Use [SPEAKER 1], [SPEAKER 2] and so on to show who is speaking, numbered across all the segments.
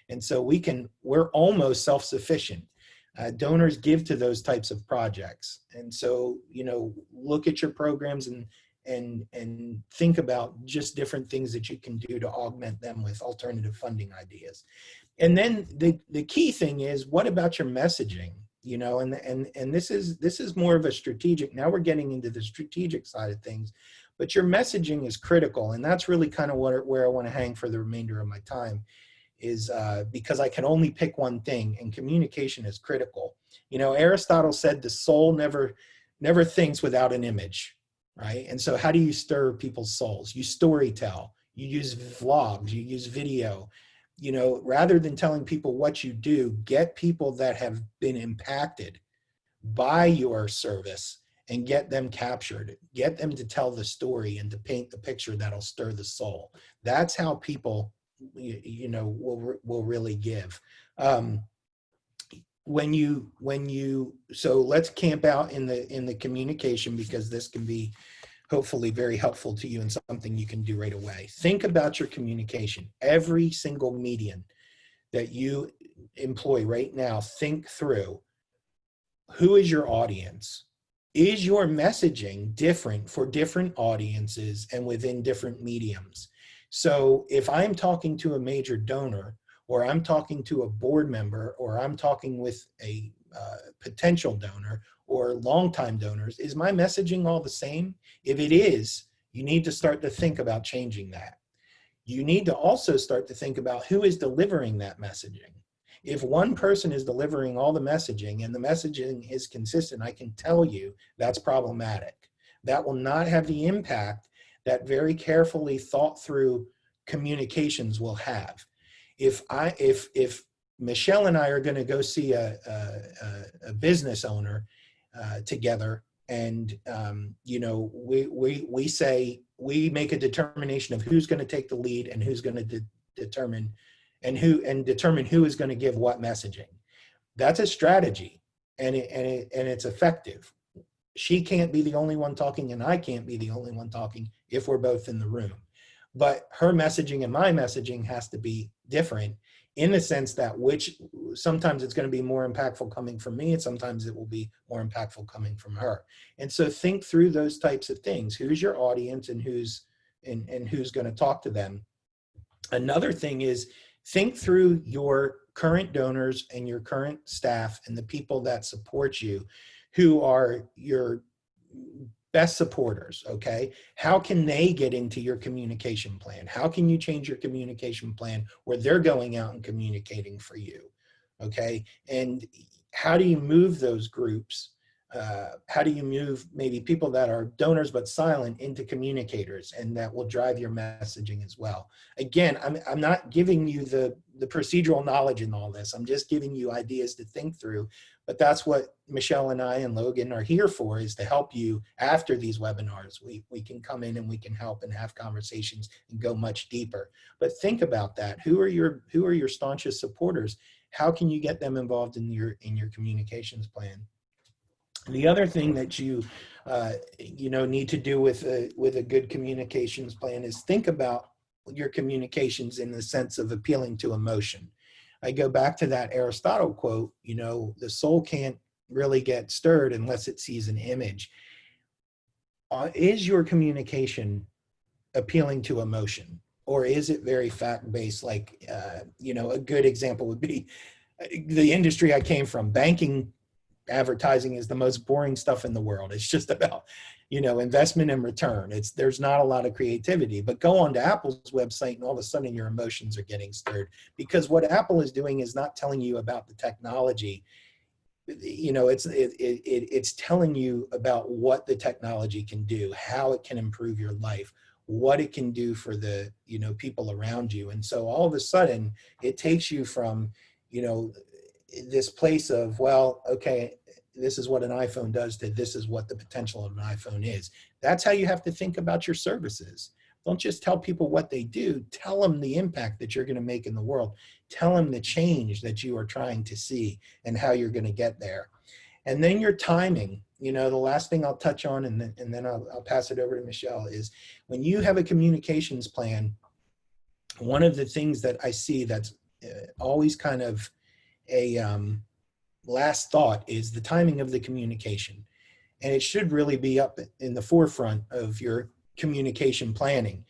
[SPEAKER 1] And so we're almost self-sufficient. Donors give to those types of projects. And so, look at your programs and think about just different things that you can do to augment them with alternative funding ideas. And then the key thing is, what about your messaging? And this is more of a strategic, now we're getting into the strategic side of things, but your messaging is critical. And that's really kind of where I want to hang for the remainder of my time, is because I can only pick one thing, and communication is critical. Aristotle said the soul never thinks without an image, right? And so how do you stir people's souls? You storytell, you use vlogs, you use video. Rather than telling people what you do, get people that have been impacted by your service and get them captured, get them to tell the story and to paint the picture that'll stir the soul. That's how people, will really give. So let's camp out in the communication, because this can be hopefully very helpful to you and something you can do right away. Think about your communication. Every single medium that you employ right now, think through, who is your audience? Is your messaging different for different audiences and within different mediums? So if I'm talking to a major donor, or I'm talking to a board member, or I'm talking with a potential donor or longtime donors, is my messaging all the same? If it is, you need to start to think about changing that. You need to also start to think about who is delivering that messaging. If one person is delivering all the messaging and the messaging is consistent, I can tell you that's problematic. That will not have the impact that very carefully thought through communications will have. If Michelle and I are going to go see a business owner together, and we make a determination of who's going to take the lead and who's going to determine who is going to give what messaging. That's a strategy, and it's effective. She can't be the only one talking, and I can't be the only one talking if we're both in the room. But her messaging and my messaging has to be different, in the sense that sometimes it's going to be more impactful coming from me, and sometimes it will be more impactful coming from her. And so think through those types of things. Who's your audience, and who's going to talk to them? Another thing is, think through your current donors and your current staff and the people that support you, who are your best supporters, okay? How can they get into your communication plan? How can you change your communication plan where they're going out and communicating for you, okay? And how do you move those groups? How do you move maybe people that are donors but silent into communicators, and that will drive your messaging as well? Again, I'm not giving you the procedural knowledge in all this. I'm just giving you ideas to think through. But that's what Michelle and I and Logan are here for, is to help you after these webinars. We can come in and we can help and have conversations and go much deeper. But think about that. Who are your staunchest supporters? How can you get them involved in your communications plan? The other thing that you need to do with a good communications plan is think about your communications in the sense of appealing to emotion. I go back to that Aristotle quote, the soul can't really get stirred unless it sees an image. Is your communication appealing to emotion, or is it very fact-based? Like, a good example would be the industry I came from. Banking advertising is the most boring stuff in the world. It's just about, investment and return. There's not a lot of creativity. But go on to Apple's website and all of a sudden your emotions are getting stirred, because what Apple is doing is not telling you about the technology. It's telling you about what the technology can do, how it can improve your life, what it can do for the people around you. And so all of a sudden it takes you from this place of, well, okay, this is what an iPhone does, to this is what the potential of an iPhone is. That's how you have to think about your services. Don't just tell people what they do. Tell them the impact that you're going to make in the world. Tell them the change that you are trying to see and how you're going to get there. And then your timing. The last thing I'll touch on, and then I'll pass it over to Michelle, is when you have a communications plan, one of the things that I see that's always kind of a last thought is the timing of the communication. And it should really be up in the forefront of your communication planning.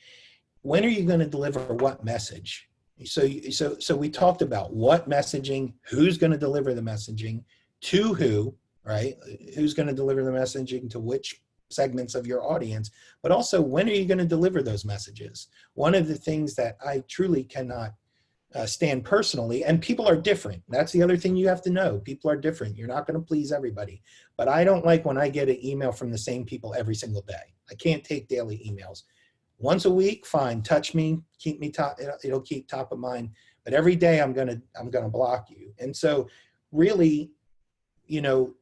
[SPEAKER 1] When are you going to deliver what message? So we talked about what messaging, who's going to deliver the messaging, to who, right? Who's going to deliver the messaging to which segments of your audience, but also when are you going to deliver those messages? One of the things that I truly cannot stand personally, and people are different. That's the other thing you have to know. People are different. You're not going to please everybody. But I don't like when I get an email from the same people every single day. I can't take daily emails. Once a week, fine. Touch me, keep me top. It'll keep top of mind. But every day, I'm gonna block you. And so, really, you know,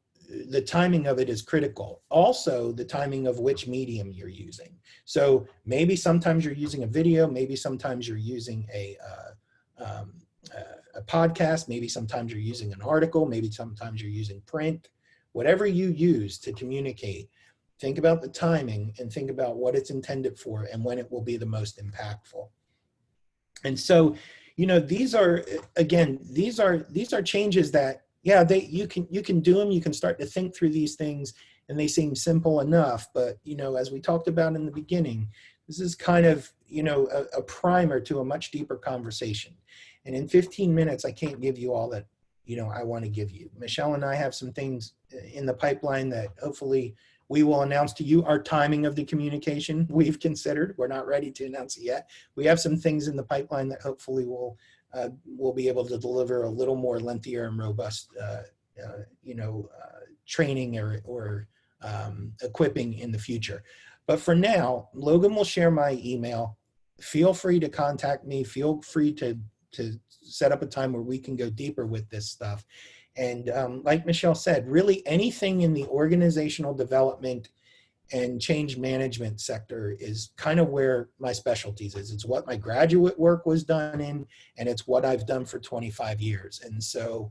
[SPEAKER 1] the timing of it is critical. Also, the timing of which medium you're using. So maybe sometimes you're using a video. Maybe sometimes you're using a podcast. Maybe sometimes you're using an article. Maybe sometimes you're using print. Whatever you use to communicate, think about the timing and think about what it's intended for and when it will be the most impactful. And so, you know, these are, again, these are changes that, yeah, you can do them. You can start to think through these things and they seem simple enough. But, you know, as we talked about in the beginning, this is kind of, you know, a primer to a much deeper conversation. And in 15 minutes, I can't give you all that, you know, I want to give you. Michelle and I have some things in the pipeline that hopefully we will announce to you. Our timing of the communication we've considered. We're not ready to announce it yet. We have some things in the pipeline that hopefully we'll be able to deliver a little more lengthier and robust, you know, training or equipping in the future. But for now, Logan will share my email. Feel free to contact me. Feel free to set up a time where we can go deeper with this stuff. And like Michelle said, really anything in the organizational development and change management sector is kind of where my specialties is. It's what my graduate work was done in, and it's what I've done for 25 years. And so,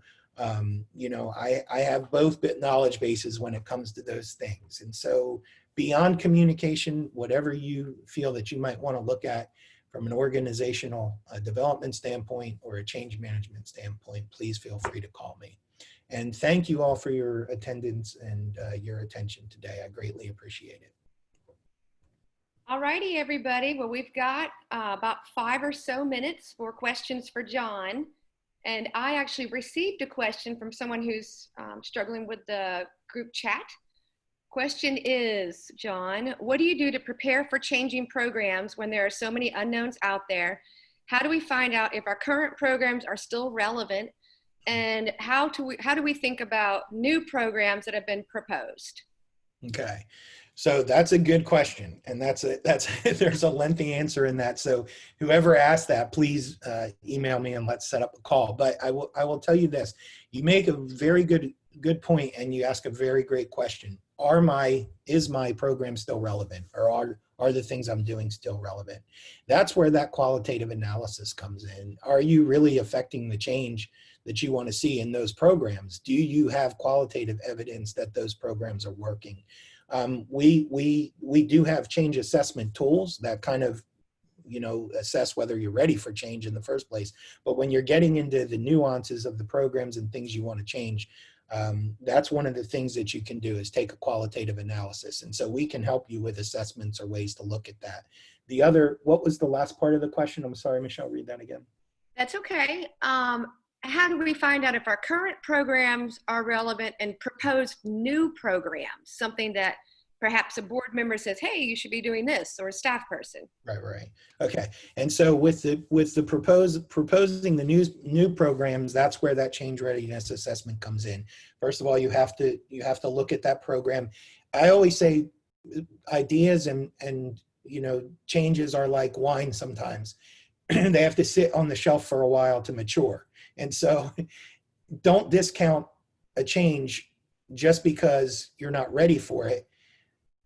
[SPEAKER 1] you know, I have both knowledge bases when it comes to those things. And so beyond communication, whatever you feel that you might want to look at from an organizational development standpoint or a change management standpoint, please feel free to call me. And thank you all for your attendance and your attention today. I greatly appreciate it.
[SPEAKER 2] All righty, everybody. Well, we've got about 5 or so minutes for questions for John. And I actually received a question from someone who's struggling with the group chat. Question is, John, what do you do to prepare for changing programs when there are so many unknowns out there? How do we find out if our current programs are still relevant? And how do we think about new programs that have been proposed?
[SPEAKER 1] Okay, so that's a good question, and that's there's a lengthy answer in that. So whoever asked that, please email me and let's set up a call. But I will tell you this: you make a very good point, and you ask a very great question. Is my program still relevant, or are the things I'm doing still relevant? That's where that qualitative analysis comes in. Are you really affecting the change that you want to see in those programs? Do you have qualitative evidence that those programs are working? We do have change assessment tools that kind of, you know, assess whether you're ready for change in the first place. But when you're getting into the nuances of the programs and things you want to change, that's one of the things that you can do is take a qualitative analysis. And so we can help you with assessments or ways to look at that. What was the last part of the question? I'm sorry, Michelle, read that again.
[SPEAKER 2] That's okay. How do we find out if our current programs are relevant and propose new programs, something that perhaps a board member says, hey, you should be doing this, or a staff person?
[SPEAKER 1] Right. Okay. And so with the proposing the new programs, that's where that change readiness assessment comes in. First of all, you have to look at that program. I always say ideas and you know, changes are like wine sometimes. They have to sit on the shelf for a while to mature. And so don't discount a change just because you're not ready for it.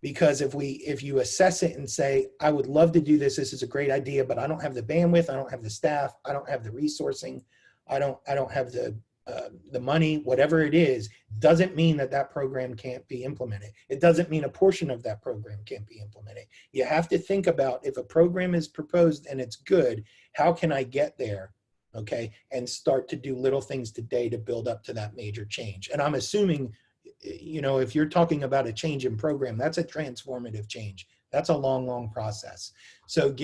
[SPEAKER 1] Because if you assess it and say, I would love to do this is a great idea, but I don't have the bandwidth, I don't have the staff, I don't have the resourcing, I don't have the money, whatever it is, doesn't mean that program can't be implemented. It doesn't mean a portion of that program can't be implemented. You have to think about, if a program is proposed and it's good, how can I get there okay, and start to do little things today to build up to that major change. And I'm assuming, you know, if you're talking about a change in program, that's a transformative change. That's a long, long process. So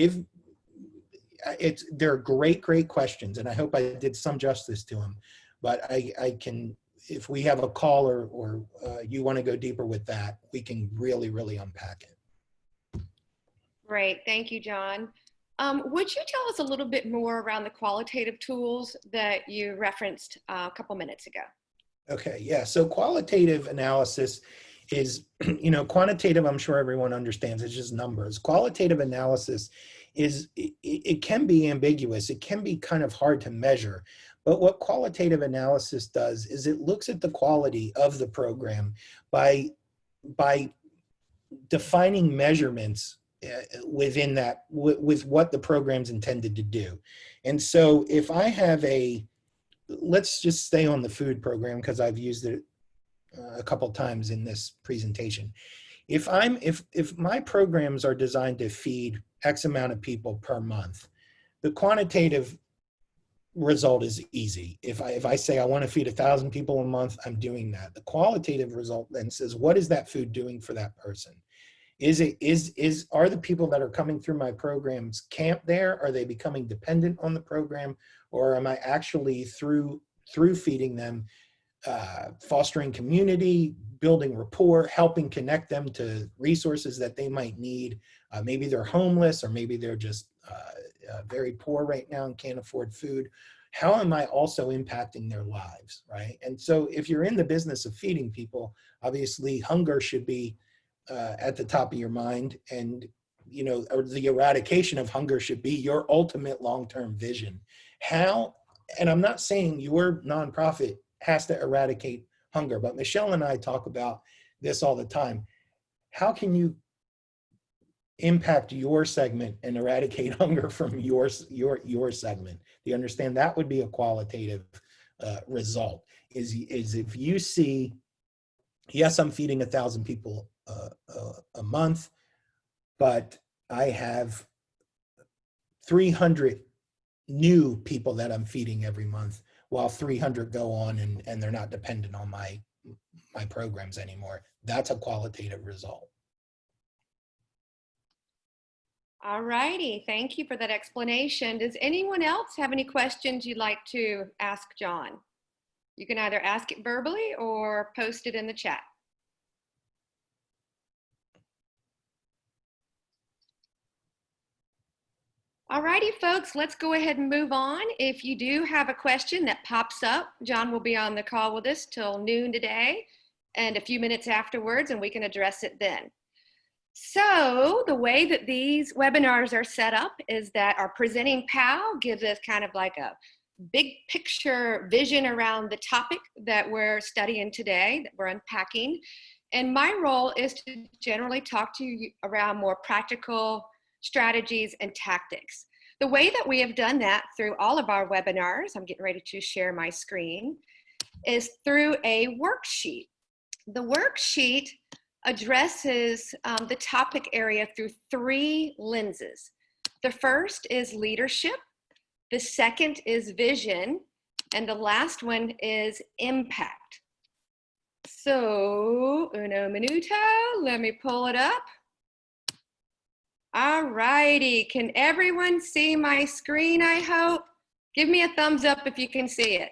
[SPEAKER 1] they're great, great questions, and I hope I did some justice to them. But I can, if we have a call or you want to go deeper with that, we can really, really unpack it.
[SPEAKER 2] Great, thank you, John. Would you tell us a little bit more around the qualitative tools that you referenced a couple minutes ago?
[SPEAKER 1] Okay, yeah. So qualitative analysis is, you know, quantitative, I'm sure everyone understands, it's just numbers. Qualitative analysis is, it can be ambiguous. It can be kind of hard to measure. But what qualitative analysis does is it looks at the quality of the program by defining measurements within that, with what the program's intended to do. And so if I have let's just stay on the food program because I've used it a couple times in this presentation. If my programs are designed to feed X amount of people per month, the quantitative result is easy. If I say I want to feed 1,000 people a month, I'm doing that. The qualitative result then says, what is that food doing for that person? Are the people that are coming through my programs camped there? Are they becoming dependent on the program? Or am I actually through feeding them, fostering community, building rapport, helping connect them to resources that they might need? Maybe they're homeless, or maybe they're just very poor right now and can't afford food. How am I also impacting their lives, right? And so if you're in the business of feeding people, obviously hunger should be at the top of your mind, and you know, or the eradication of hunger should be your ultimate long-term vision. How, and I'm not saying your nonprofit has to eradicate hunger, but Michelle and I talk about this all the time. How can you impact your segment and eradicate hunger from your segment? Do you understand? That would be a qualitative result. Is if you see, yes, I'm feeding 1,000 people a month, but I have 300 new people that I'm feeding every month, while 300 go on and they're not dependent on my programs anymore. That's a qualitative result.
[SPEAKER 2] All righty, thank you for that explanation. Does anyone else have any questions you'd like to ask John? You can either ask it verbally or post it in the chat. All righty, folks, let's go ahead and move on. If you do have a question that pops up, John will be on the call with us till noon today and a few minutes afterwards, and we can address it then. So the way that these webinars are set up is that our presenting pal gives us kind of like a big picture vision around the topic that we're studying today, that we're unpacking. And my role is to generally talk to you around more practical strategies and tactics. The way that we have done that through all of our webinars, I'm getting ready to share my screen, is through a worksheet. The worksheet addresses the topic area through 3 lenses. The first is leadership, the second is vision, and the last one is impact. So, uno minuto, let me pull it up. All righty, can everyone see my screen, I hope? Give me a thumbs up if you can see it.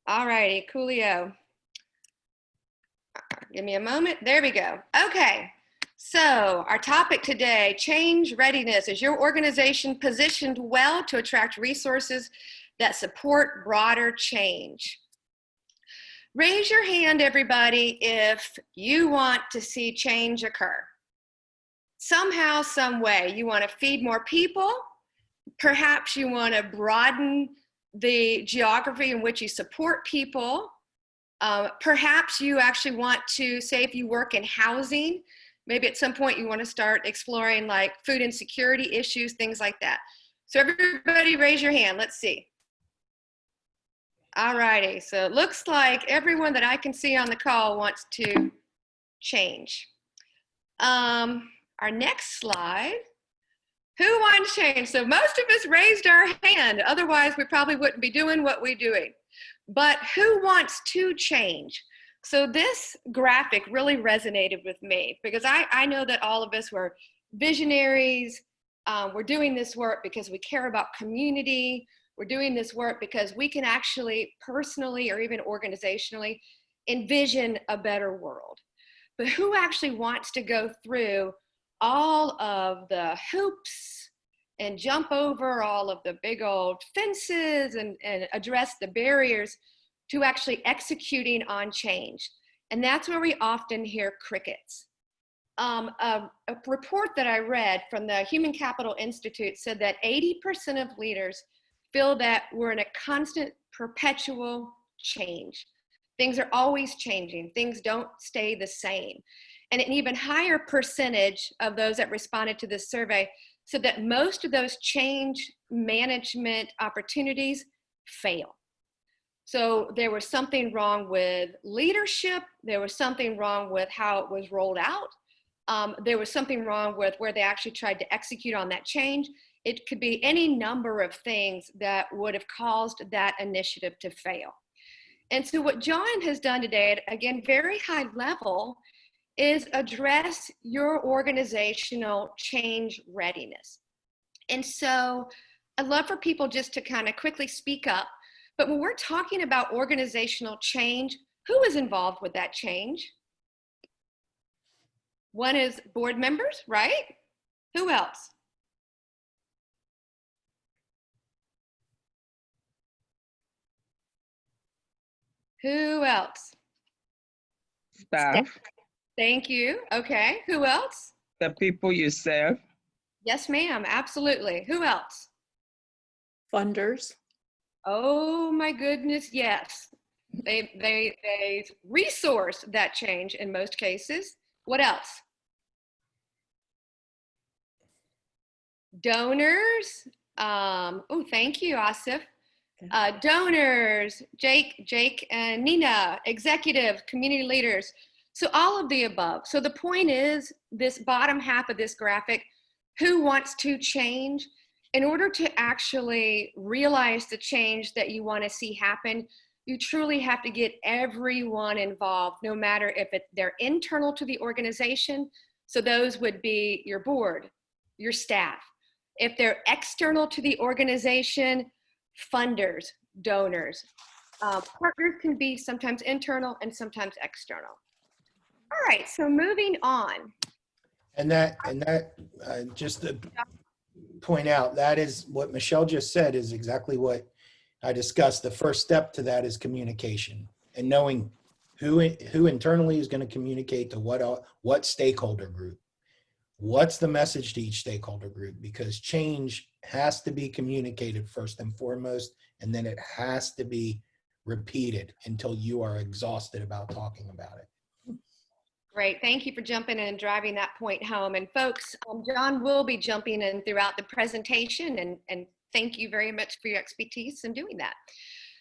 [SPEAKER 2] All righty, coolio. Give me a moment, there we go. Okay, so our topic today, change readiness. Is your organization positioned well to attract resources that support broader change? Raise your hand, everybody, if you want to see change occur. Somehow, some way, you want to feed more people. Perhaps you want to broaden the geography in which you support people. Perhaps you actually want to, say if you work in housing, maybe at some point you want to start exploring like food insecurity issues, things like that. So everybody raise your hand, let's see. All righty, so it looks like everyone that I can see on the call wants to change. Our next slide Who wants change? So most of us raised our hand. Otherwise, we probably wouldn't be doing what we're doing. But who wants to change? So this graphic really resonated with me because I know that all of us were visionaries. We're doing this work because we care about community. We're doing this work because we can actually personally or even organizationally envision a better world. But who actually wants to go through all of the hoops and jump over all of the big old fences and address the barriers to actually executing on change? And that's where we often hear crickets. A report that I read from the Human Capital Institute said that 80% of leaders feel that we're in a constant, perpetual change. Things are always changing. Things don't stay the same. And an even higher percentage of those that responded to this survey said that most of those change management opportunities fail. So there was something wrong with leadership. There was something wrong with how it was rolled out. There was something wrong with where they actually tried to execute on that change. It could be any number of things that would have caused that initiative to fail. And so what John has done today, at, again, very high level, is address your organizational change readiness. And so I'd love for people just to kind of quickly speak up. But when we're talking about organizational change, who is involved with that change? One is board members, right? Who else? Who else?
[SPEAKER 3] Staff.
[SPEAKER 2] Thank you. Okay. Who else?
[SPEAKER 3] The people you serve.
[SPEAKER 2] Yes, ma'am. Absolutely. Who else?
[SPEAKER 4] Funders.
[SPEAKER 2] Oh my goodness, yes. They resource that change in most cases. What else? Donors. Oh, thank you, Asif. Donors, Jake and Nina, executive, community leaders. So all of the above. So the point is, this bottom half of this graphic, who wants to change? In order to actually realize the change that you want to see happen, you truly have to get everyone involved, no matter if they're internal to the organization. So those would be your board, your staff. If they're external to the organization, funders, donors. Partners can be sometimes internal and sometimes external. All right, so moving on.
[SPEAKER 1] Just to point out, that is what Michelle just said is exactly what I discussed. The first step to that is communication and knowing who internally is going to communicate to what stakeholder group. What's the message to each stakeholder group? Because change has to be communicated first and foremost, and then it has to be repeated until you are exhausted about talking about it.
[SPEAKER 2] Great. Thank you for jumping in and driving that point home. And folks, John will be jumping in throughout the presentation, and thank you very much for your expertise in doing that.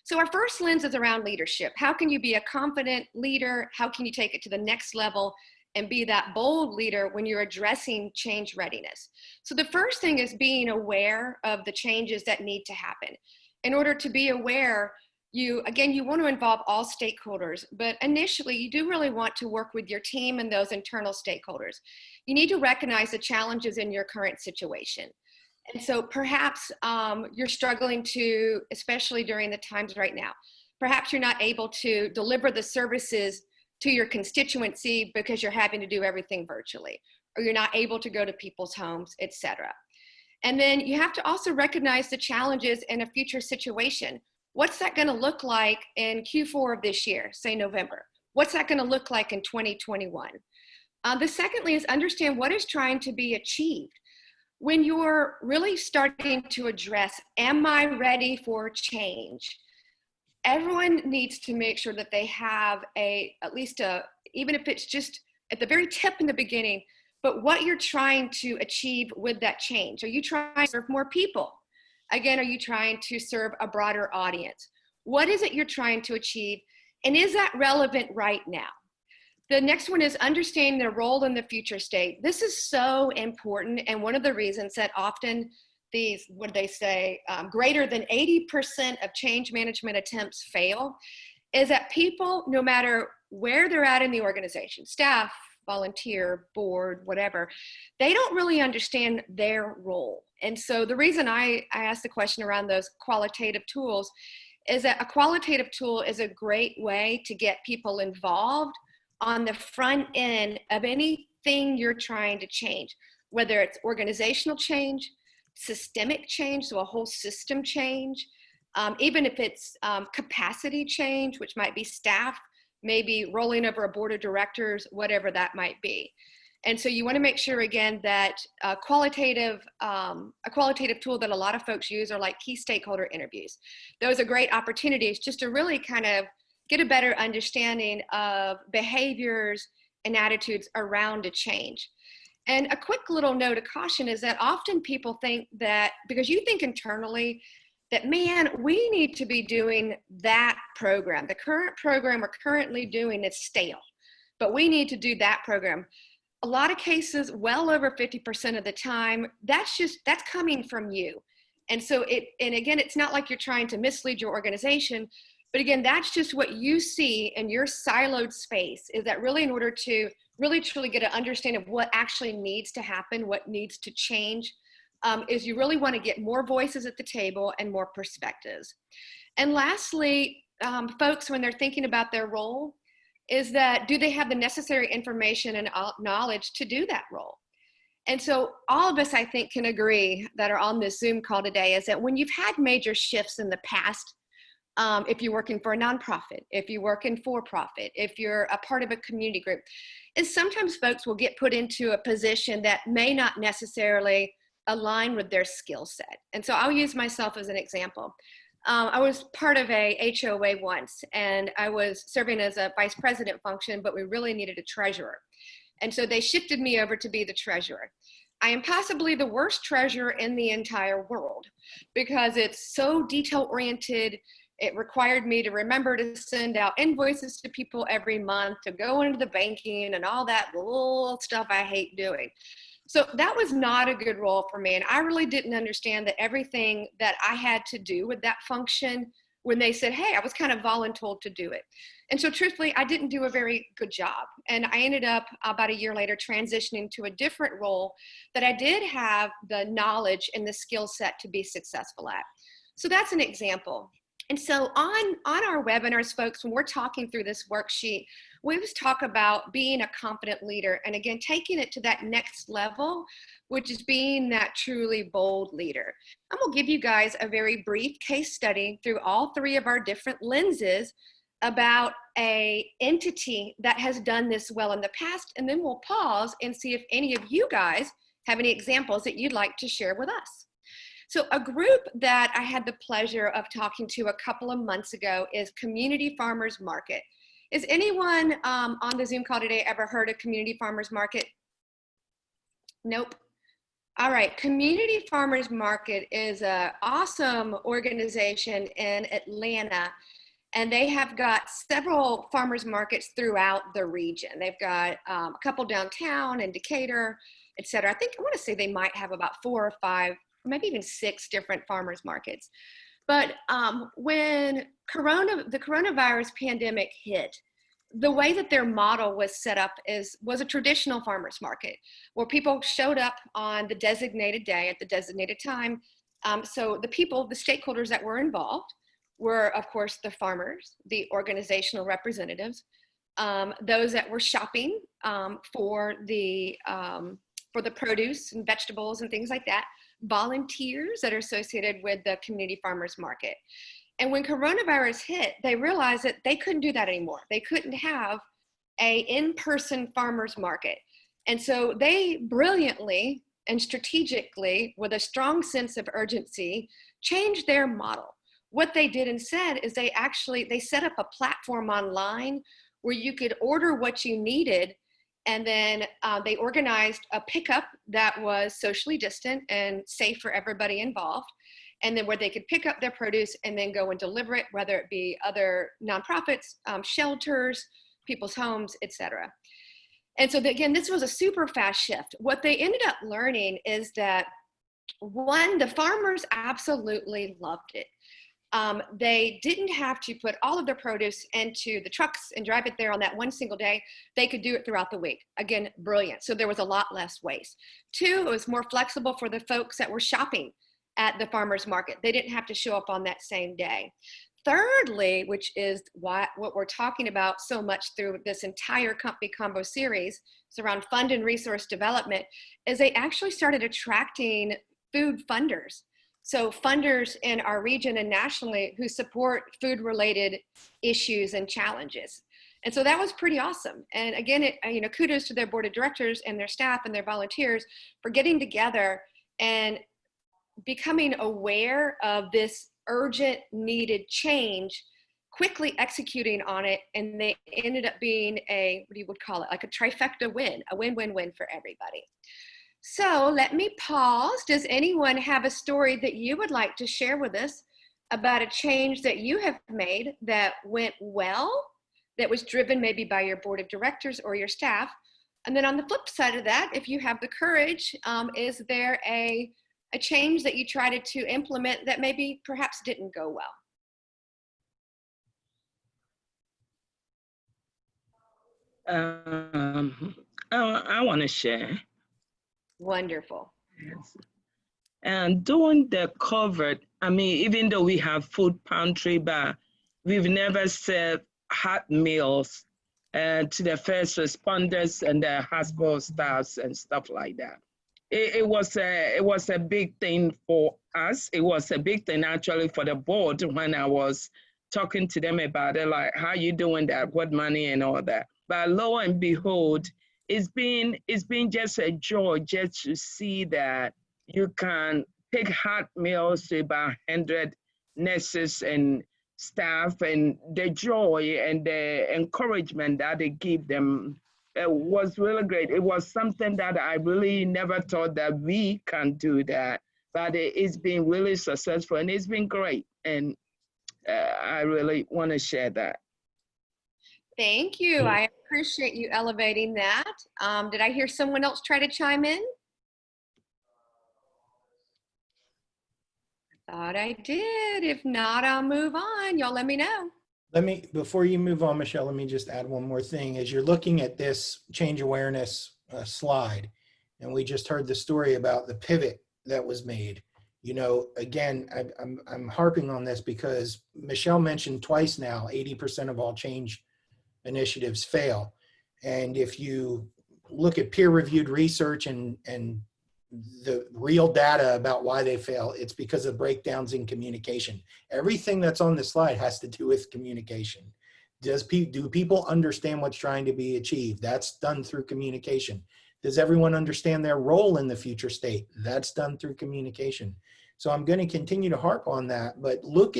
[SPEAKER 2] So our first lens is around leadership. How can you be a confident leader? How can you take it to the next level and be that bold leader when you're addressing change readiness? So the first thing is being aware of the changes that need to happen. In order to be aware, you want to involve all stakeholders, but initially you do really want to work with your team and those internal stakeholders. You need to recognize the challenges in your current situation. And so perhaps you're struggling to, especially during the times right now, perhaps you're not able to deliver the services to your constituency because you're having to do everything virtually, or you're not able to go to people's homes, etc. And then you have to also recognize the challenges in a future situation. What's that going to look like in Q4 of this year, say November? What's that going to look like in 2021? The secondly is understand what is trying to be achieved. When you're really starting to address, am I ready for change? Everyone needs to make sure that they have even if it's just at the very tip in the beginning, but what you're trying to achieve with that change. Are you trying to serve more people? Again, are you trying to serve a broader audience? What is it you're trying to achieve? And is that relevant right now? The next one is understanding their role in the future state. This is so important, and one of the reasons that often these, what do they say, greater than 80% of change management attempts fail is that people, no matter where they're at in the organization, staff, volunteer, board, whatever, they don't really understand their role. And so the reason I asked the question around those qualitative tools is that a qualitative tool is a great way to get people involved on the front end of anything you're trying to change, whether it's organizational change, systemic change, so a whole system change, even if it's capacity change, which might be staff, maybe rolling over a board of directors, whatever that might be. And so you want to make sure, again, that a qualitative tool that a lot of folks use are like key stakeholder interviews. Those are great opportunities just to really kind of get a better understanding of behaviors and attitudes around a change. And a quick little note of caution is that often people think that because you think internally that, man, we need to be doing that program. The current program we're currently doing is stale, but we need to do that program. A lot of cases, well over 50% of the time, that's coming from you. And so and again, it's not like you're trying to mislead your organization, but again, that's just what you see in your siloed space, is that really in order to really truly get an understanding of what actually needs to happen, what needs to change, is you really want to get more voices at the table and more perspectives. And lastly, folks, when they're thinking about their role, is that do they have the necessary information and knowledge to do that role? And so all of us, I think, can agree that are on this Zoom call today is that when you've had major shifts in the past, if you're working for a nonprofit, if you work in for-profit, if you're a part of a community group, is sometimes folks will get put into a position that may not necessarily align with their skill set. And so I'll use myself as an example. I was part of a HOA once, and I was serving as a vice president function, but we really needed a treasurer. And so they shifted me over to be the treasurer. I am possibly the worst treasurer in the entire world because it's so detail-oriented. It required me to remember to send out invoices to people every month, to go into the banking and all that little stuff I hate doing. So that was not a good role for me. And I really didn't understand that everything that I had to do with that function when they said, hey, I was kind of voluntold to do it. And so truthfully, I didn't do a very good job. And I ended up about a year later transitioning to a different role that I did have the knowledge and the skill set to be successful at. So that's an example. And so on our webinars, folks, when we're talking through this worksheet, we always talk about being a confident leader. And again, taking it to that next level, which is being that truly bold leader. I'm gonna give you guys a very brief case study through all three of our different lenses about a entity that has done this well in the past. And then we'll pause and see if any of you guys have any examples that you'd like to share with us. So a group that I had the pleasure of talking to a couple of months ago is Community Farmers Market. Is anyone on the Zoom call today ever heard of Community Farmers Market? Nope. All right, Community Farmers Market is an awesome organization in Atlanta, and they have got several farmers markets throughout the region. They've got a couple downtown in Decatur, et cetera. I want to say they might have about 4 or 5, maybe even 6 different farmers markets. But when the coronavirus pandemic hit, the way that their model was set up was a traditional farmers market where people showed up on the designated day at the designated time. So the stakeholders that were involved were, of course, the farmers, the organizational representatives, those that were shopping for the produce and vegetables and things like that, volunteers that are associated with the community farmers market. And when coronavirus hit, they realized that they couldn't do that anymore. They couldn't have an in-person farmers market. And so they brilliantly and strategically, with a strong sense of urgency, changed their model. What they did instead is they set up a platform online where you could order what you needed. And then they organized a pickup that was socially distant and safe for everybody involved. And then where they could pick up their produce and then go and deliver it, whether it be other nonprofits, shelters, people's homes, et cetera. And so again, this was a super fast shift. What they ended up learning is that, one, the farmers absolutely loved it. They didn't have to put all of their produce into the trucks and drive it there on that one single day. They could do it throughout the week. Again, brilliant. So there was a lot less waste. Two, it was more flexible for the folks that were shopping at the farmers market. They didn't have to show up on that same day. Thirdly, which is what we're talking about so much through this entire Company Convo series, it's around fund and resource development, is they actually started attracting food funders. So funders in our region and nationally who support food-related issues and challenges. And so that was pretty awesome. And again, kudos to their board of directors and their staff and their volunteers for getting together and becoming aware of this urgent needed change, quickly executing on it. And they ended up being what you would call it, like a trifecta win, a win-win-win for everybody. So let me pause. Does anyone have a story that you would like to share with us about a change that you have made that went well, that was driven maybe by your board of directors or your staff? And then on the flip side of that, if you have the courage, is there a change that you tried to implement that maybe perhaps didn't go well?
[SPEAKER 3] I want to share.
[SPEAKER 2] Wonderful.
[SPEAKER 3] Yes. And during the COVID, I mean, even though we have food pantry, but we've never served hot meals to the first responders and the hospital staffs and stuff like that. It was a big thing for us. It was a big thing actually for the board when I was talking to them about it, like, how you doing that, what money and all that. But lo and behold, it's been just a joy just to see that you can take hot meals to about 100 nurses and staff, and the joy and the encouragement that they give them. It was really great. It was something that I really never thought that we can do that, but it's been really successful and it's been great. And I really want to share that.
[SPEAKER 2] Thank you. I appreciate you elevating that. Did I hear someone else try to chime in? I thought I did. If not, I'll move on. Y'all let me know.
[SPEAKER 1] Before you move on, Michelle, let me just add one more thing. As you're looking at this change awareness slide, and we just heard the story about the pivot that was made. Again, I'm harping on this because Michelle mentioned twice now, 80% of all change initiatives fail. And if you look at peer-reviewed research and the real data about why they fail, it's because of breakdowns in communication. Everything that's on the slide has to do with communication. Do people understand what's trying to be achieved? That's done through communication. Does everyone understand their role in the future state? That's done through communication. So I'm going to continue to harp on that, but look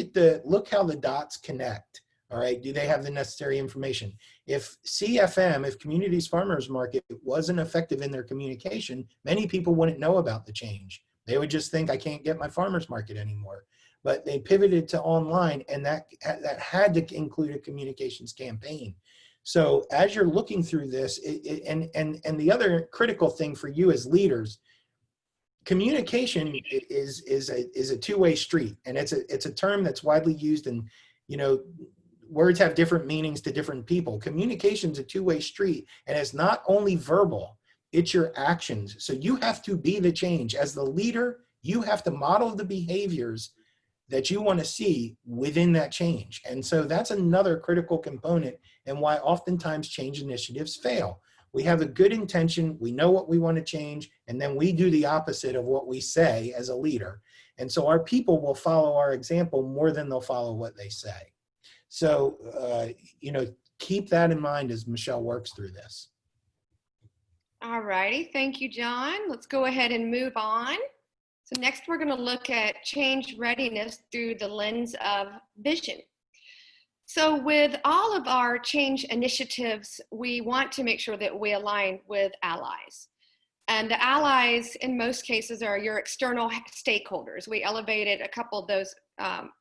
[SPEAKER 1] how the dots connect. All right, do they have the necessary information? If CFM, if Communities Farmers Market wasn't effective in their communication, many people wouldn't know about the change. They would just think, I can't get my farmers market anymore. But they pivoted to online, and that had to include a communications campaign. So as you're looking through this, and the other critical thing for you as leaders, communication is a two-way street, and it's a term that's widely used, and words have different meanings to different people. Communication's a two-way street, and it's not only verbal, it's your actions. So you have to be the change. As the leader, you have to model the behaviors that you want to see within that change. And so that's another critical component, and why oftentimes change initiatives fail. We have a good intention, we know what we want to change, and then we do the opposite of what we say as a leader. And so our people will follow our example more than they'll follow what they say. So, keep that in mind as Michelle works through this.
[SPEAKER 2] All righty. Thank you, John. Let's go ahead and move on. So next we're going to look at change readiness through the lens of vision. So with all of our change initiatives, we want to make sure that we align with allies. And the allies, in most cases, are your external stakeholders. We elevated a couple of those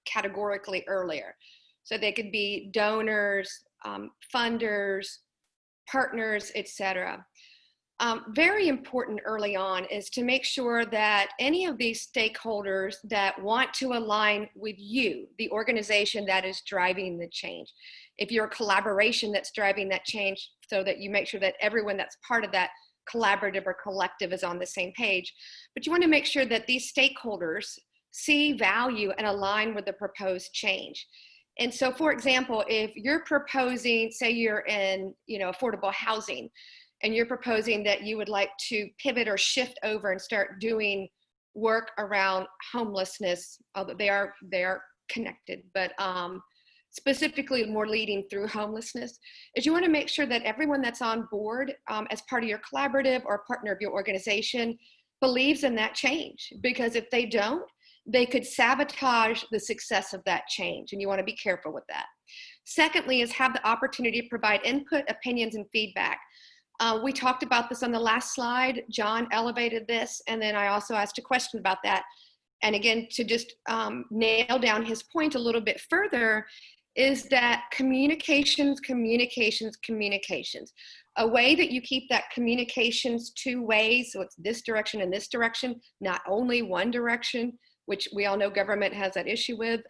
[SPEAKER 2] categorically earlier. So they could be donors, funders, partners, etc. Very important early on is to make sure that any of these stakeholders that want to align with you, the organization that is driving the change, if you're a collaboration that's driving that change, so that you make sure that everyone that's part of that collaborative or collective is on the same page. But you want to make sure that these stakeholders see value and align with the proposed change. And so, for example, if you're proposing, say you're in, affordable housing, and you're proposing that you would like to pivot or shift over and start doing work around homelessness, although they are connected, but specifically more leading through homelessness, is you want to make sure that everyone that's on board as part of your collaborative or partner of your organization believes in that change. Because if they don't, they could sabotage the success of that change, and you want to be careful with that. Secondly is have the opportunity to provide input, opinions, and feedback. We talked about this on the last slide. John elevated this, and then I also asked a question about that. And again, to just nail down his point a little bit further, is that communications. A way that you keep that communications two ways, so it's this direction and this direction, not only one direction, which we all know government has that issue with,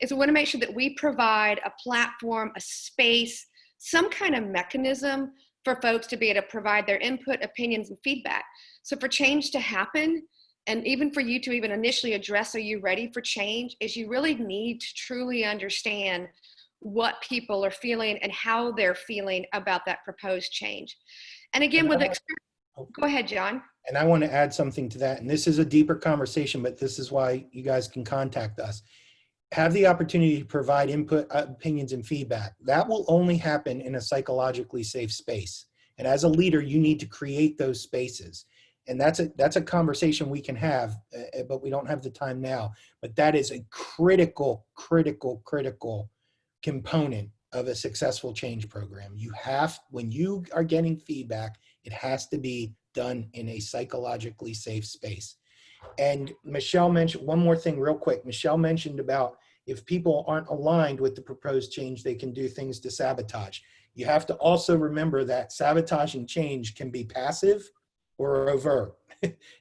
[SPEAKER 2] is we want to make sure that we provide a platform, a space, some kind of mechanism for folks to be able to provide their input, opinions, and feedback. So for change to happen, and even for you to even initially address, are you ready for change, is you really need to truly understand what people are feeling and how they're feeling about that proposed change. And again, go ahead, John.
[SPEAKER 1] And I want to add something to that. And this is a deeper conversation, but this is why you guys can contact us. Have the opportunity to provide input, opinions, and feedback. That will only happen in a psychologically safe space. And as a leader, you need to create those spaces. And that's a conversation we can have, but we don't have the time now. But that is a critical component of a successful change program. When you are getting feedback, it has to be done in a psychologically safe space. And Michelle mentioned one more thing real quick. Michelle mentioned about if people aren't aligned with the proposed change, they can do things to sabotage. You have to also remember that sabotaging change can be passive or overt.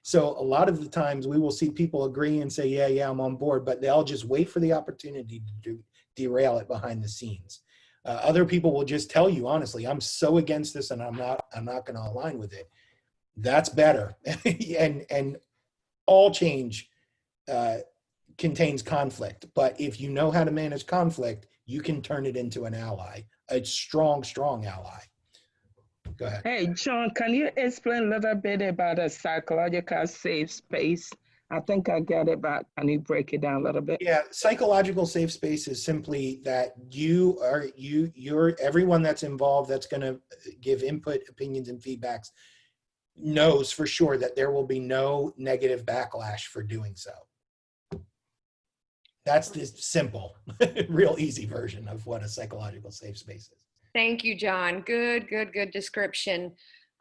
[SPEAKER 1] So a lot of the times we will see people agree and say, yeah, I'm on board, but they'll just wait for the opportunity to derail it behind the scenes. Other people will just tell you, honestly, I'm so against this and I'm not going to align with it. That's better. and all change contains conflict, but if you know how to manage conflict, you can turn it into an ally, a strong ally. Go ahead.
[SPEAKER 3] Hey, John, can you explain a little bit about a psychological safe space? I think I get it, but can you break it down a little bit?
[SPEAKER 1] Yeah, psychological safe space is simply that you're everyone that's involved that's going to give input, opinions, and feedbacks knows for sure that there will be no negative backlash for doing so. That's the simple, real easy version of what a psychological safe space is.
[SPEAKER 2] Thank you, John. Good description.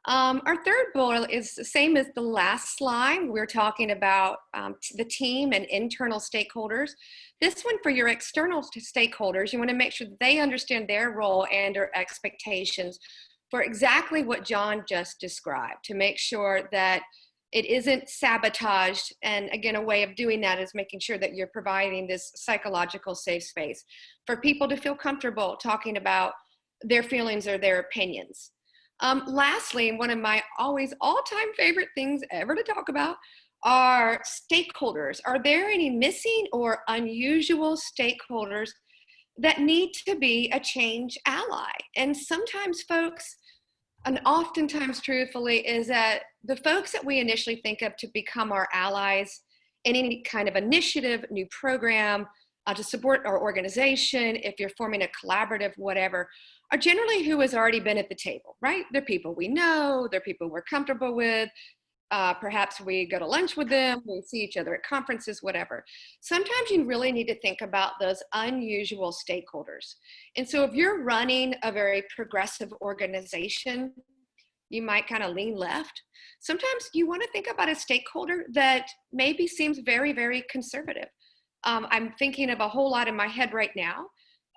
[SPEAKER 2] Our third bullet is the same as the last slide. We're talking about the team and internal stakeholders. This one for your external stakeholders, you want to make sure that they understand their role and their expectations for exactly what John just described, to make sure that it isn't sabotaged. And again, a way of doing that is making sure that you're providing this psychological safe space for people to feel comfortable talking about their feelings or their opinions. Lastly, one of my always all-time favorite things ever to talk about are stakeholders. Are there any missing or unusual stakeholders that need to be a change ally? And sometimes folks, and oftentimes truthfully, is that the folks that we initially think of to become our allies in any kind of initiative, new program, to support our organization, if you're forming a collaborative, whatever, are generally who has already been at the table, right? They're people we know, they're people we're comfortable with. Perhaps we go to lunch with them, we see each other at conferences, whatever. Sometimes you really need to think about those unusual stakeholders. And so if you're running a very progressive organization, you might kind of lean left. Sometimes you want to think about a stakeholder that maybe seems very, very conservative. I'm thinking of a whole lot in my head right now.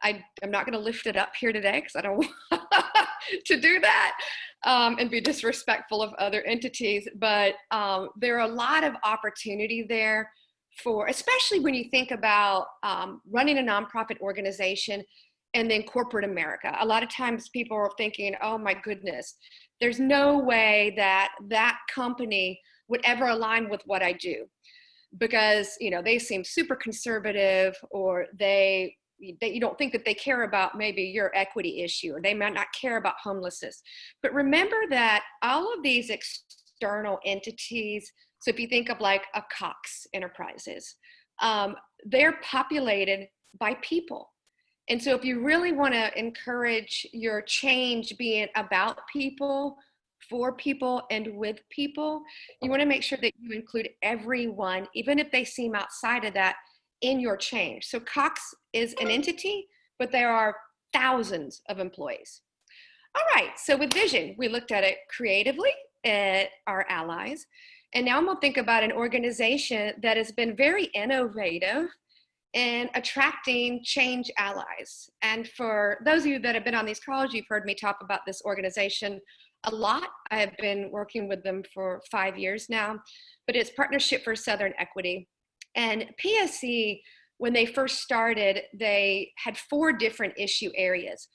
[SPEAKER 2] I'm not going to lift it up here today because I don't to do that and be disrespectful of other entities. But there are a lot of opportunity there for, especially when you think about running a nonprofit organization and then corporate America. A lot of times people are thinking, oh my goodness, there's no way that that company would ever align with what I do, because they seem super conservative, or you don't think that they care about maybe your equity issue, or they might not care about homelessness. But remember that all of these external entities, so if you think of like a Cox Enterprises, they're populated by people. And so if you really want to encourage your change being about people, for people, and with people, you want to make sure that you include everyone, even if they seem outside of that, in your change. So Cox is an entity, but there are thousands of employees. All right, so with vision, we looked at it creatively at our allies. And now I'm going to think about an organization that has been very innovative in attracting change allies. And for those of you that have been on these calls, you've heard me talk about this organization a lot. I have been working with them for 5 years now, but it's Partnership for Southern Equity. And PSE, when they first started, they had 4 different issue areas.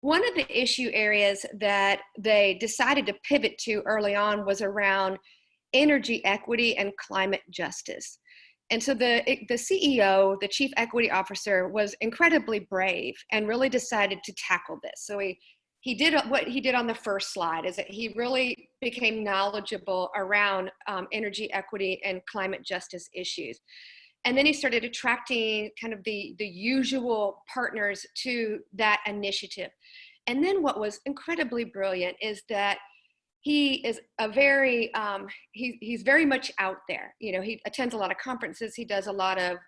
[SPEAKER 2] One of the issue areas that they decided to pivot to early on was around energy equity and climate justice. And so the CEO, the Chief Equity Officer, was incredibly brave and really decided to tackle this. So he did what he did on the first slide, is that he really became knowledgeable around energy equity and climate justice issues. And then he started attracting kind of the usual partners to that initiative. And then what was incredibly brilliant is that he is he's very much out there. He attends a lot of conferences, he does a lot of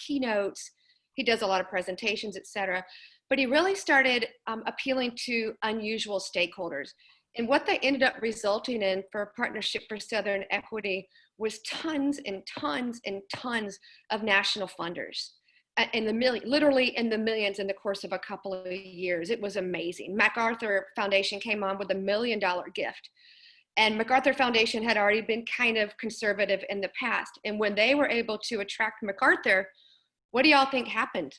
[SPEAKER 2] keynotes, he does a lot of presentations, etc. But he really started appealing to unusual stakeholders. And what they ended up resulting in for Partnership for Southern Equity was tons and tons and tons of national funders. Literally in the millions in the course of a couple of years. It was amazing. MacArthur Foundation came on with $1 million gift. And MacArthur Foundation had already been kind of conservative in the past. And when they were able to attract MacArthur, what do y'all think happened?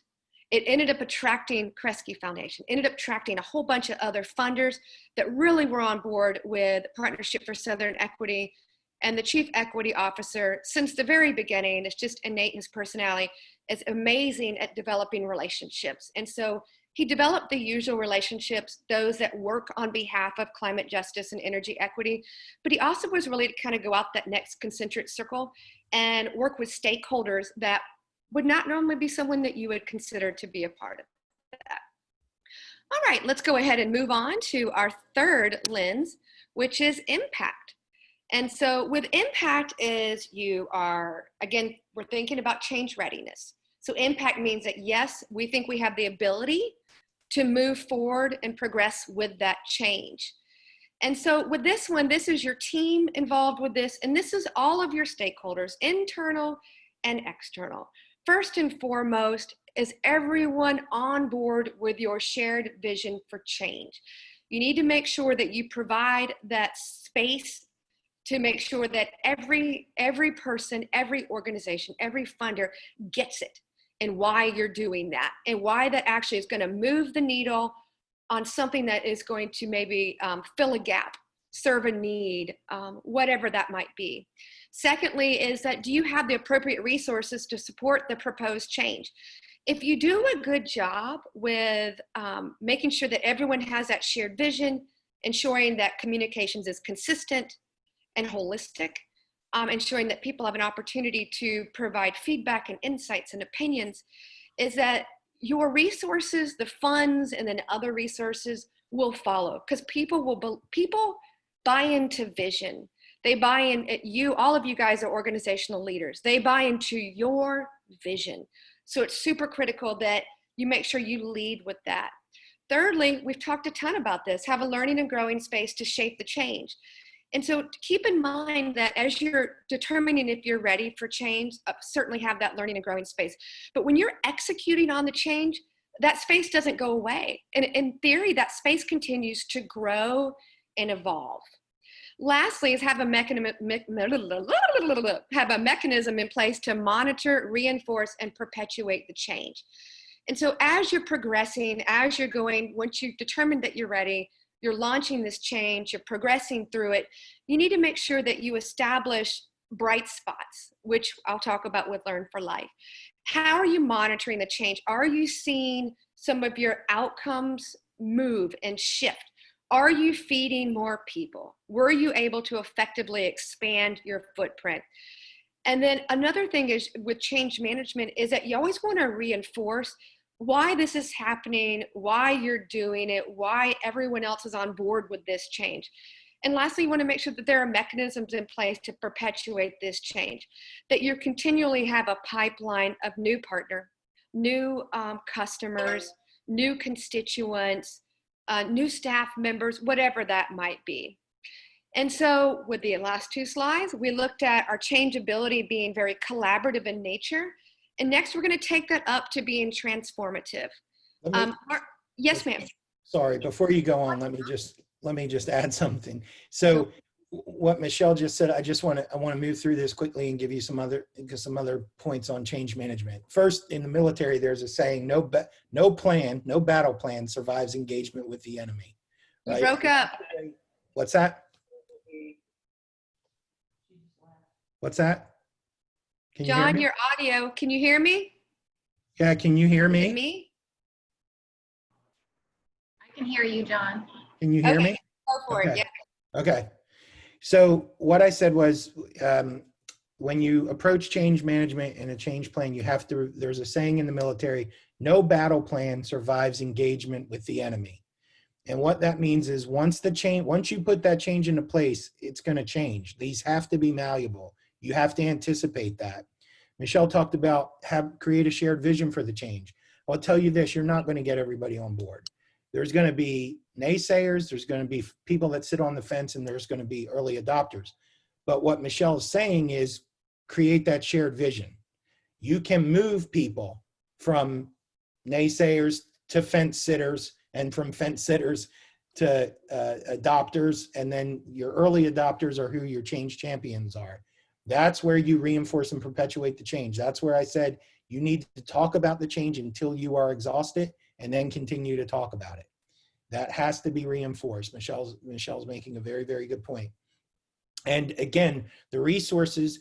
[SPEAKER 2] It ended up attracting Kresge Foundation, ended up attracting a whole bunch of other funders that really were on board with Partnership for Southern Equity. And the Chief Equity Officer, since the very beginning, it's just innate in his personality, is amazing at developing relationships. And so he developed the usual relationships, those that work on behalf of climate justice and energy equity, but he also was really to kind of go out that next concentric circle and work with stakeholders that would not normally be someone that you would consider to be a part of that. All right, let's go ahead and move on to our third lens, which is impact. And so with impact is again, we're thinking about change readiness. So impact means that yes, we think we have the ability to move forward and progress with that change. And so with this one, this is your team involved with this, and this is all of your stakeholders, internal and external. First and foremost is everyone on board with your shared vision for change. You need to make sure that you provide that space to make sure that every person, every organization, every funder gets it and why you're doing that and why that actually is going to move the needle on something that is going to maybe fill a gap, serve a need, whatever that might be. Secondly is that, do you have the appropriate resources to support the proposed change? If you do a good job with making sure that everyone has that shared vision, ensuring that communications is consistent and holistic, ensuring that people have an opportunity to provide feedback and insights and opinions, is that your resources, the funds, and then other resources will follow, because people buy into vision. They buy in, all of you guys are organizational leaders. They buy into your vision. So it's super critical that you make sure you lead with that. Thirdly, we've talked a ton about this, have a learning and growing space to shape the change. And so keep in mind that as you're determining if you're ready for change, certainly have that learning and growing space. But when you're executing on the change, that space doesn't go away. And in theory, that space continues to grow and evolve. Lastly, is have a mechanism in place to monitor, reinforce, and perpetuate the change. And so as you're progressing, as you're going, once you've determined that you're ready, you're launching this change, you're progressing through it, you need to make sure that you establish bright spots, which I'll talk about with Learn for Life. How are you monitoring the change? Are you seeing some of your outcomes move and shift? Are you feeding more people? Were you able to effectively expand your footprint? And then another thing is with change management is that you always want to reinforce why this is happening, why you're doing it, why everyone else is on board with this change. And lastly, you want to make sure that there are mechanisms in place to perpetuate this change, that you continually have a pipeline of new partner, new customers, new constituents, new staff members, whatever that might be. And so with the last two slides, we looked at our changeability being very collaborative in nature. And next, we're going to take that up to being transformative. Yes, ma'am.
[SPEAKER 1] Sorry, before you go on, let me just add something. So what Michelle just said, I want to move through this quickly and give you some other points on change management. First, in the military, there's a saying, no battle plan survives engagement with the enemy. Right?
[SPEAKER 2] You broke up.
[SPEAKER 1] What's that? What's that? Can
[SPEAKER 2] John,
[SPEAKER 1] you hear me?
[SPEAKER 2] your audio, can you hear me?
[SPEAKER 1] Yeah, can you hear me?
[SPEAKER 2] Me?
[SPEAKER 5] I can hear you, John.
[SPEAKER 1] Can you hear
[SPEAKER 2] Okay,
[SPEAKER 1] me?
[SPEAKER 2] go for it,
[SPEAKER 1] Okay.
[SPEAKER 2] yeah.
[SPEAKER 1] Okay. So what I said was, when you approach change management and a change plan, there's a saying in the military, no battle plan survives engagement with the enemy. And what that means is once you put that change into place, it's going to change. These have to be malleable. You have to anticipate that. Michelle talked about create a shared vision for the change. I'll tell you this, you're not going to get everybody on board. There's going to be naysayers, there's going to be people that sit on the fence, and there's going to be early adopters. But what Michelle is saying is create that shared vision. You can move people from naysayers to fence sitters, and from fence sitters to adopters, and then your early adopters are who your change champions are. That's where you reinforce and perpetuate the change. That's where I said you need to talk about the change until you are exhausted, and then continue to talk about it. That has to be reinforced. Michelle's making a very, very good point. And again, the resources,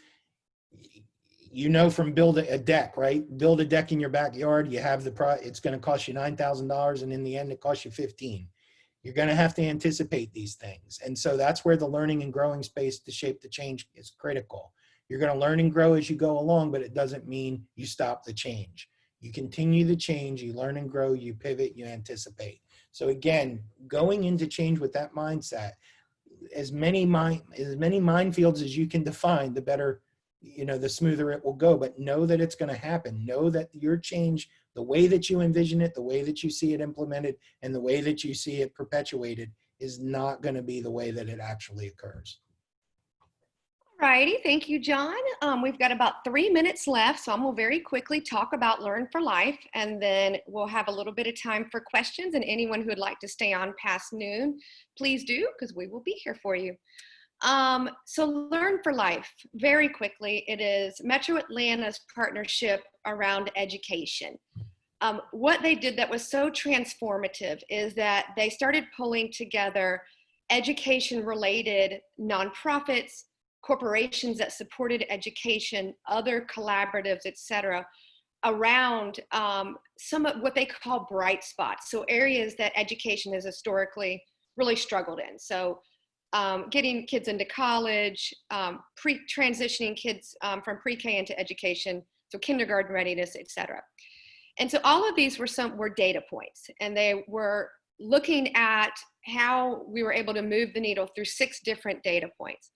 [SPEAKER 1] from build a deck, right? Build a deck in your backyard. You have it's going to cost you $9,000, and in the end, it costs you $15,000. You're going to have to anticipate these things. And so that's where the learning and growing space to shape the change is critical. You're going to learn and grow as you go along, but it doesn't mean you stop the change. You continue the change, you learn and grow, you pivot, you anticipate. So again, going into change with that mindset, as many minefields as you can define, the better, the smoother it will go. But know that it's going to happen. Know that your change, the way that you envision it, the way that you see it implemented, and the way that you see it perpetuated is not going to be the way that it actually occurs.
[SPEAKER 2] Alrighty, thank you, John. We've got about 3 minutes left, so I'm going to very quickly talk about Learn for Life, and then we'll have a little bit of time for questions, and anyone who would like to stay on past noon, please do, because we will be here for you. So Learn for Life, very quickly, it is Metro Atlanta's partnership around education. What they did that was so transformative is that they started pulling together education-related nonprofits, corporations that supported education, other collaboratives, et cetera, around some of what they call bright spots. So areas that education has historically really struggled in. So getting kids into college, transitioning kids from pre-K into education, so kindergarten readiness, et cetera. And so all of these were data points, and they were looking at how we were able to move the needle through 6 different data points.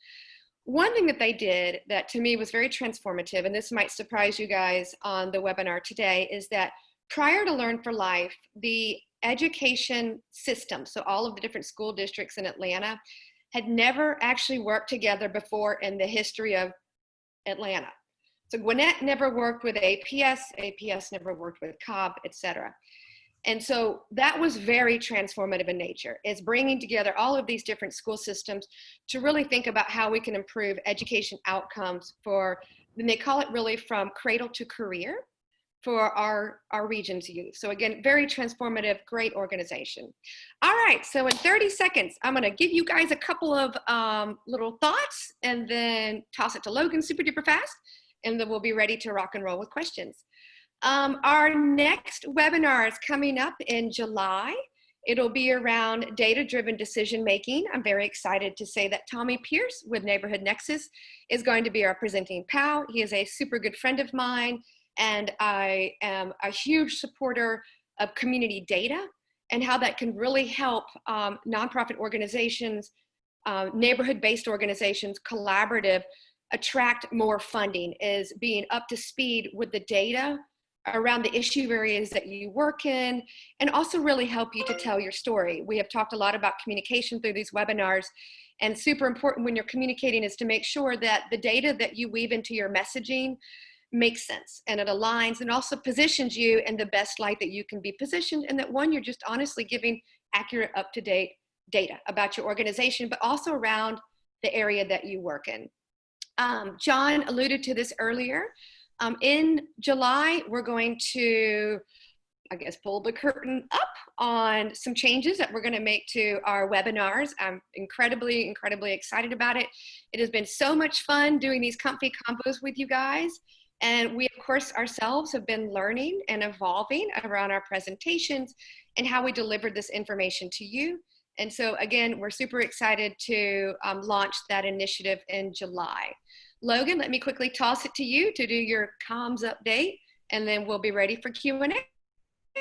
[SPEAKER 2] One thing that they did that to me was very transformative, and this might surprise you guys on the webinar today, is that prior to Learn for Life, the education system, so all of the different school districts in Atlanta, had never actually worked together before in the history of Atlanta. So Gwinnett never worked with APS, APS never worked with Cobb, et cetera. And so that was very transformative in nature. It's bringing together all of these different school systems to really think about how we can improve education outcomes for, and they call it really from cradle to career for our region's youth. So again, very transformative, great organization. All right, so in 30 seconds, I'm gonna give you guys a couple of little thoughts and then toss it to Logan super duper fast, and then we'll be ready to rock and roll with questions. Our next webinar is coming up in July. It'll be around data-driven decision-making. I'm very excited to say that Tommy Pierce with Neighborhood Nexus is going to be our presenting POW. He is a super good friend of mine, and I am a huge supporter of community data and how that can really help nonprofit organizations, neighborhood-based organizations, collaborative, attract more funding, is being up to speed with the data around the issue areas that you work in, and also really help you to tell your story. We have talked a lot about communication through these webinars, and super important when you're communicating is to make sure that the data that you weave into your messaging makes sense and it aligns and also positions you in the best light that you can be positioned, and that one, you're just honestly giving accurate, up-to-date data about your organization, but also around the area that you work in. John alluded to this earlier. In July, we're going to, I guess, pull the curtain up on some changes that we're going to make to our webinars. I'm incredibly excited about it. It has been so much fun doing these comfy convos with you guys. And we, of course, ourselves have been learning and evolving around our presentations and how we deliver this information to you. And so, again, we're super excited to launch that initiative in July. Logan, let me quickly toss it to you to do your comms update, and then we'll be ready for Q&A.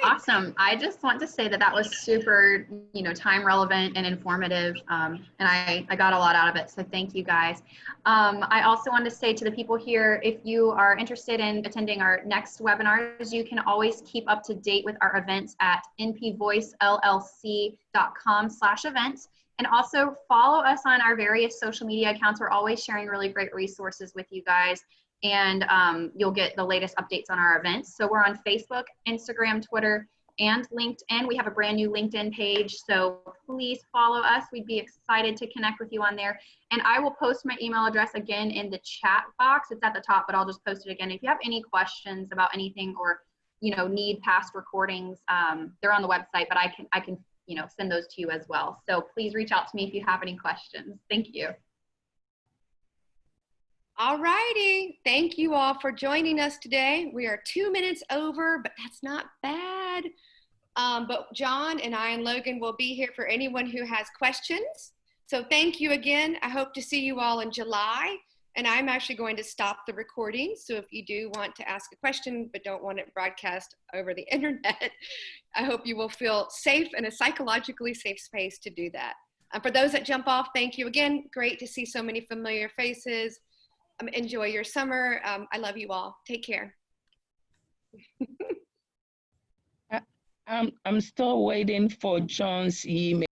[SPEAKER 5] Awesome. I just want to say that that was super, time relevant and informative, and I got a lot out of it. So thank you guys. I also want to say to the people here, if you are interested in attending our next webinars, you can always keep up to date with our events at npvoicellc.com/events. And also follow us on our various social media accounts. We're always sharing really great resources with you guys. And you'll get the latest updates on our events. So we're on Facebook, Instagram, Twitter, and LinkedIn. We have a brand new LinkedIn page. So please follow us. We'd be excited to connect with you on there. And I will post my email address again in the chat box. It's at the top, but I'll just post it again. If you have any questions about anything or, need past recordings, they're on the website, but I can send those to you as well. So please reach out to me if you have any questions. Thank you.
[SPEAKER 2] All righty. Thank you all for joining us today. We are 2 minutes over, but that's not bad. But John and I and Logan will be here for anyone who has questions. So thank you again. I hope to see you all in July. And I'm actually going to stop the recording. So if you do want to ask a question, but don't want it broadcast over the internet, I hope you will feel safe in a psychologically safe space to do that. For those that jump off, thank you again. Great to see so many familiar faces. Enjoy your summer. I love you all. Take care.
[SPEAKER 3] I'm still waiting for John's email.